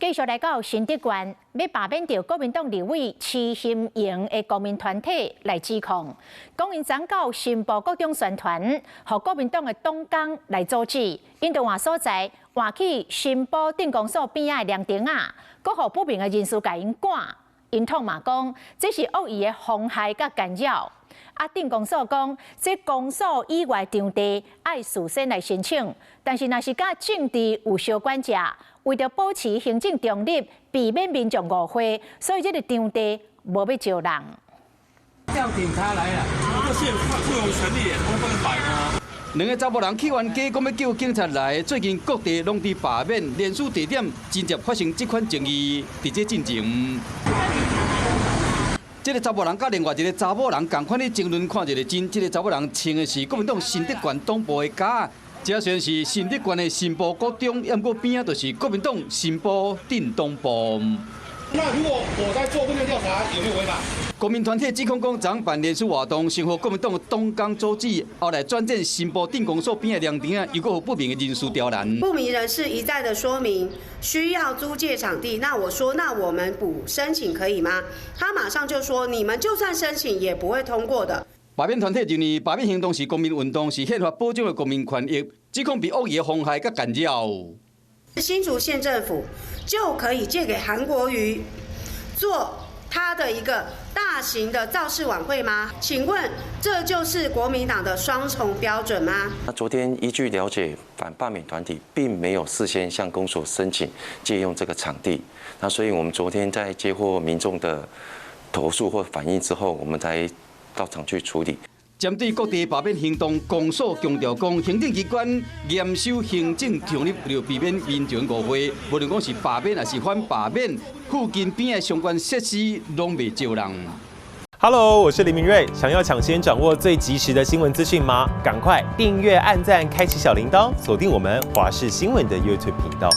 继续来到新德县，要罢免掉国民党立委徐新营的国民团体来指控，讲因曾到新埔各种宣传，和国民党的党工来阻止，因着换所在换去新埔镇公所边仔的凉亭啊，搁互不明的人士甲因赶，因痛嘛讲这是恶意的妨害甲干扰。啊，镇公所讲，这公所以外场地爱事先来申请，但是若是甲政治有相关者，为着保持行政中立，避免民众误会，所以这个场地无要招人。叫警察来了，这是不有权利，我不能摆吗？两个查某人起完假，讲要叫警察来。最近各地拢伫罢免，连续地点真接发生这款争议，伫这进程。这个查某人甲另外一个查某人同款的争论，看一个真。这个查某人穿的是国民党新德县党部的甲，这虽然是新德县的新埔高中，不过边仔就是国民党新埔镇党部。那如果我在做问卷调查，有没有违法？国民团体指控讲，昨办连署活动，先互国民党的党工阻止，后来转战新埔镇公所边的凉亭啊，又有不明的人士刁难。不明人士一再的说明需要租借场地，那我说，那我们补申请可以吗？他马上就说，你们就算申请也不会通过的。罢免团体认为，罢免行动是公民运动，是宪法保障的国民权益，指控被恶意的妨害甲干扰。新竹县政府就可以借给韩国瑜做他的一个大型的造势晚会吗？请问这就是国民党的双重标准吗？那昨天依据了解，反罢免团体并没有事先向公所申请借用这个场地，那所以我们昨天在接获民众的投诉或反映之后，我们才到场去处理。针对各地罢免行动，公所强调讲，行政机关严守行政中立，就避免民众误会。无论讲是罢免还是反罢免，附近边的相关设施拢未招人。Hello， 我是林明瑞。想要抢先掌握最及时的新闻资讯吗？赶快订阅、按赞、开启小铃铛，锁定我们华视新闻的 YouTube 频道。